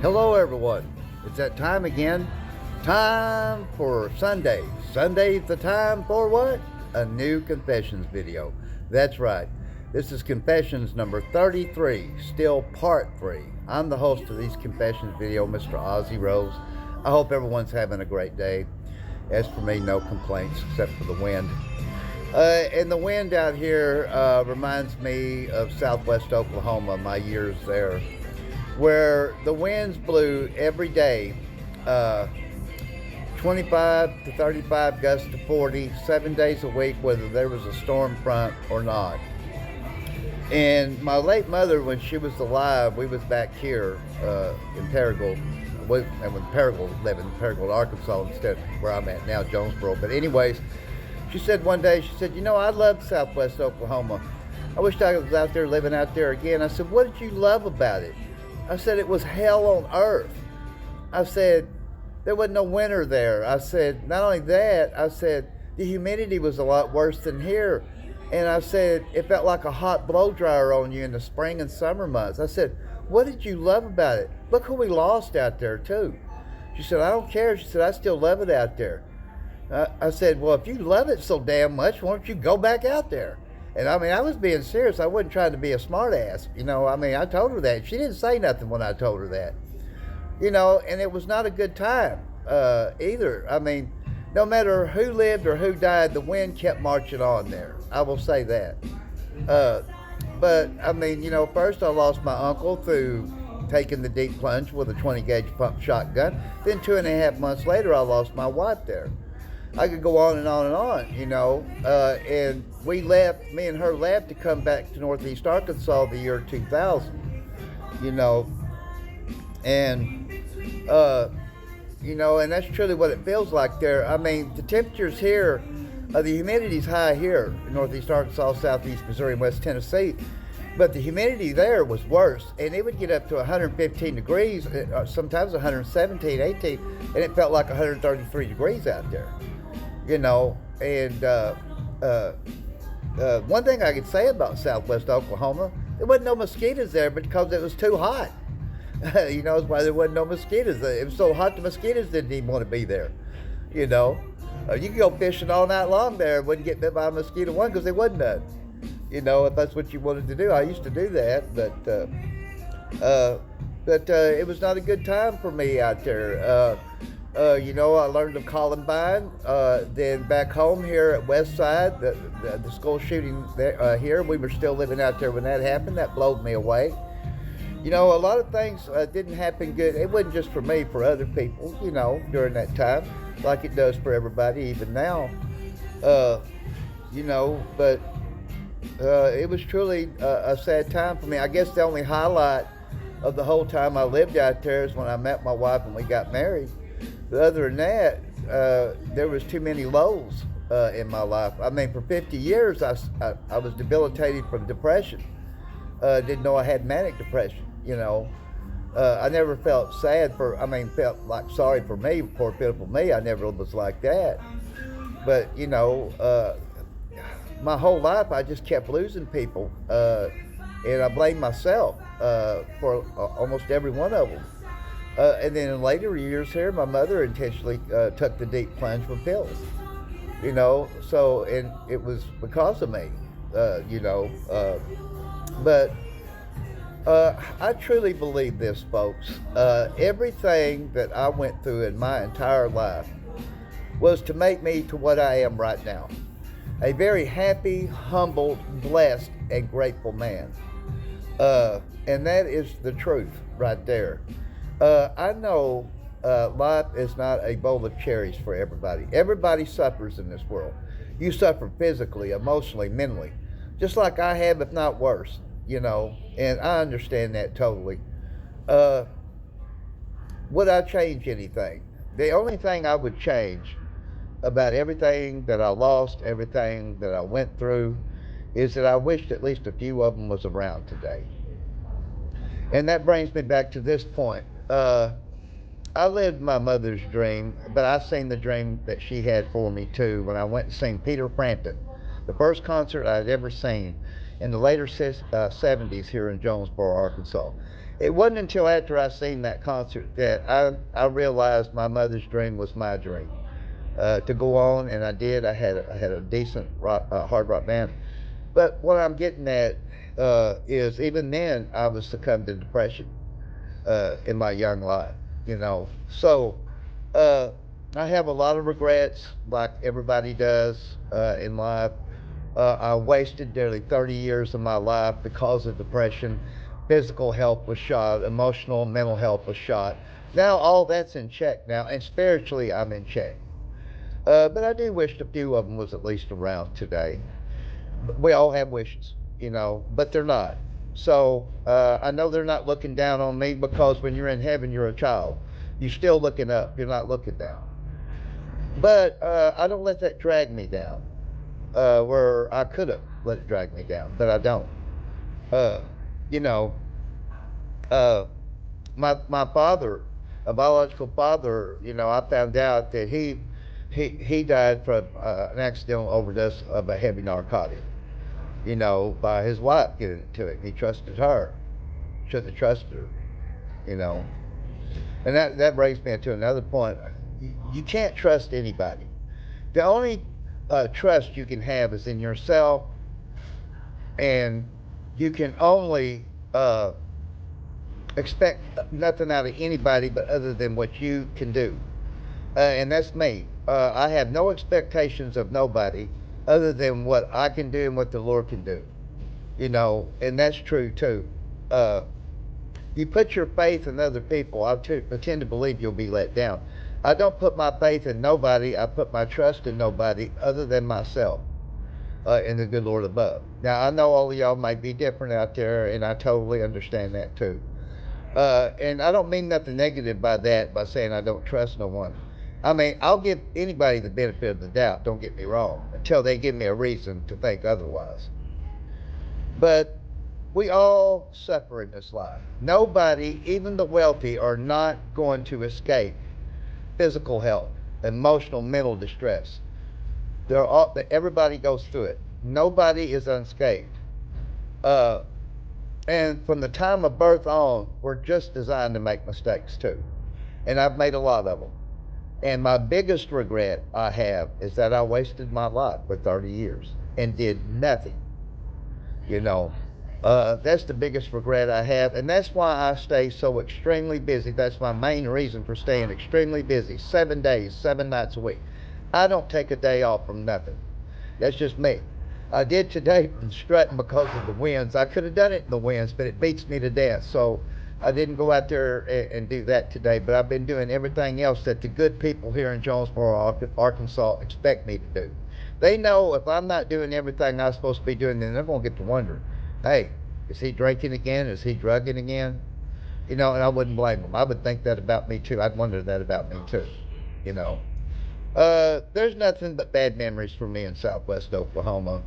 Hello, everyone. It's that time again. Time for Sunday. Sunday's the time for what? A new confessions video. That's right. This is confessions number 33, still part 3. I'm the host of these confessions video, Mr. Ozzy Rose. I hope everyone's having a great day. As for me, no complaints except for the wind. And the wind out here reminds me of southwest Oklahoma, my years there, where the winds blew every day, 25 to 35, gusts to 40, 7 days a week, whether there was a storm front or not. And my late mother, when she was alive, we was back here in Paragould. And when Paragould, living in Paragould, Arkansas, instead of where I'm at now, Jonesboro. But anyways, she said one day, she said, I love southwest Oklahoma. I wished I was out there living out there again. I said, what did you love about it? I said, it was hell on earth. I said, there wasn't no winter there. I said, not only that, I said, the humidity was a lot worse than here. And I said, it felt like a hot blow dryer on you in the spring and summer months. I said, what did you love about it? Look who we lost out there too. She said, I don't care. She said, I still love it out there. I said, well, if you love it so damn much, why don't you go back out there? And I was being serious. I wasn't trying to be a smart ass. I told her that. She didn't say nothing when I told her that. And it was not a good time either. No matter who lived or who died, the wind kept marching on there. I will say that. First I lost my uncle through taking the deep plunge with a 20 gauge pump shotgun. Then 2.5 months later, I lost my wife there. I could go on and on and on, and we left, me and her left to come back to Northeast Arkansas the year 2000, and, and that's truly what it feels like there. The temperatures here, the humidity's high here in Northeast Arkansas, Southeast Missouri, and West Tennessee, but the humidity there was worse, and it would get up to 115 degrees, sometimes 117, 18, and it felt like 133 degrees out there. One thing I could say about southwest Oklahoma, there wasn't no mosquitoes there because it was too hot. That's why there wasn't no mosquitoes. It was so hot the mosquitoes didn't even want to be there. You could go fishing all night long there and wouldn't get bit by a mosquito one because there wasn't none. If that's what you wanted to do. I used to do that, but it was not a good time for me out there. I learned of Columbine. Then back home here at West Side, the school shooting there, here, we were still living out there when that happened. That blowed me away. A lot of things didn't happen good. It wasn't just for me, for other people, during that time, like it does for everybody even now. But it was truly a sad time for me. I guess the only highlight of the whole time I lived out there is when I met my wife and we got married. But other than that, there was too many lows in my life. For 50 years, I was debilitated from depression. Didn't know I had manic depression, I never felt felt like sorry for me, poor pitiful me. I never was like that. But, my whole life I just kept losing people. And I blamed myself for almost every one of them. And then in later years here, my mother intentionally took the deep plunge with pills, and it was because of me, but I truly believe this, folks. Everything that I went through in my entire life was to make me to what I am right now. A very happy, humble, blessed, and grateful man. And that is the truth right there. I know life is not a bowl of cherries for everybody. Everybody suffers in this world. You suffer physically, emotionally, mentally, just like I have, if not worse, and I understand that totally. Would I change anything? The only thing I would change about everything that I lost, everything that I went through, is that I wished at least a few of them was around today. And that brings me back to this point. I lived my mother's dream, but I seen the dream that she had for me too when I went and seen Peter Frampton, the first concert I'd ever seen. in the later 70s here in Jonesboro, Arkansas. It wasn't until after I seen that concert that I realized my mother's dream was my dream. To go on, and I did. I had a decent hard rock band. But what I'm getting at is even then I was succumbed to depression in my young life, you know. So uh, I have a lot of regrets, like everybody does in life. I wasted nearly 30 years of my life because of depression. Physical health was shot, emotional, mental health was shot. Now all that's in check now, and spiritually I'm in check. But I do wish a few of them was at least around today. We all have wishes, you know, but they're not. So I know they're not looking down on me because when you're in heaven, you're a child. You're still looking up. You're not looking down. But I don't let that drag me down. Where I could have let it drag me down, but I don't. Uh, you know, uh, my father, a biological father, you know, I found out that he died from an accidental overdose of a heavy narcotic. You know, by his wife getting it to him. He trusted her. Shouldn't have trusted her. You know, and that brings me to another point. You can't trust anybody. The only trust you can have is in yourself, and you can only expect nothing out of anybody but other than what you can do. And that's me. I have no expectations of nobody other than what I can do and what the Lord can do. You know, and that's true too. Uh, you put your faith in other people, I tend to believe you'll be let down. I don't put my faith in nobody. I put my trust in nobody other than myself and the good Lord above. Now, I know all of y'all might be different out there, and I totally understand that too. And I don't mean nothing negative by that, by saying I don't trust no one. I mean, I'll give anybody the benefit of the doubt, don't get me wrong, until they give me a reason to think otherwise. But we all suffer in this life. Nobody, even the wealthy, are not going to escape physical health, emotional, mental distress. Everybody goes through it. Nobody is unscathed. Uh, and from the time of birth on, we're just designed to make mistakes too. And I've made a lot of them. And my biggest regret I have is that I wasted my life for 30 years and did nothing. You know, that's the biggest regret I have, and that's why I stay so extremely busy. That's my main reason for staying extremely busy, 7 days, 7 nights a week. I don't take a day off from nothing. That's just me. I did today from strutting because of the winds. I could have done it in the winds, but it beats me to death. So I didn't go out there and do that today, but I've been doing everything else that the good people here in Jonesboro, Arkansas expect me to do. They know if I'm not doing everything I'm supposed to be doing, then they're going to get to wonder, hey, is he drinking again? Is he drugging again? You know, and I wouldn't blame them. I would think that about me too. I'd wonder that about me too, you know. There's nothing but bad memories for me in Southwest Oklahoma.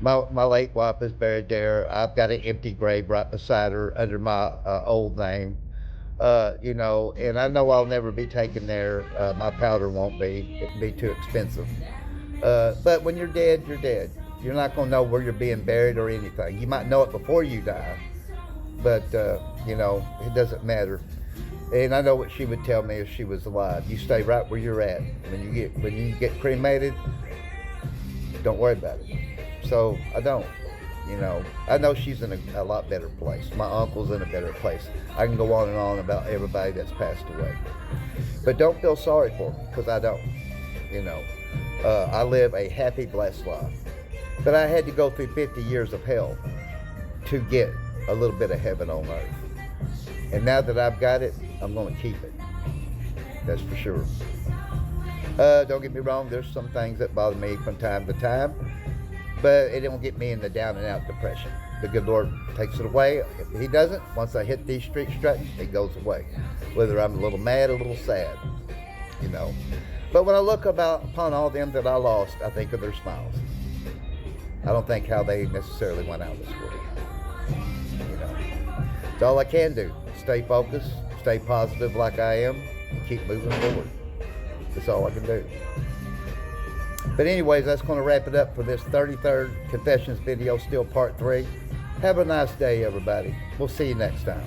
My late wife is buried there. I've got an empty grave right beside her under my old name. You know, and I know I'll never be taken there. My powder won't be. It'd be too expensive. But when you're dead, you're dead. You're not going to know where you're being buried or anything. You might know it before you die, but you know, it doesn't matter. And I know what she would tell me if she was alive. You stay right where you're at. When you get cremated, don't worry about it. So I don't. You know, I know she's in a lot better place. My uncle's in a better place. I can go on and on about everybody that's passed away. But don't feel sorry for me, because I don't. You know, I live a happy, blessed life. But I had to go through 50 years of hell to get a little bit of heaven on earth. And now that I've got it, I'm going to keep it. That's for sure. Don't get me wrong, there's some things that bother me from time to time, but it don't get me in the down and out depression. The good Lord takes it away. If he doesn't, once I hit these street strutting, it goes away. Whether I'm a little mad, a little sad, you know. But when I look upon all them that I lost, I think of their smiles. I don't think how they necessarily went out this world. You know, it's all I can do. Stay focused, stay positive like I am, and keep moving forward. That's all I can do. But anyways, that's going to wrap it up for this 33rd Confessions video, still part 3. Have a nice day, everybody. We'll see you next time.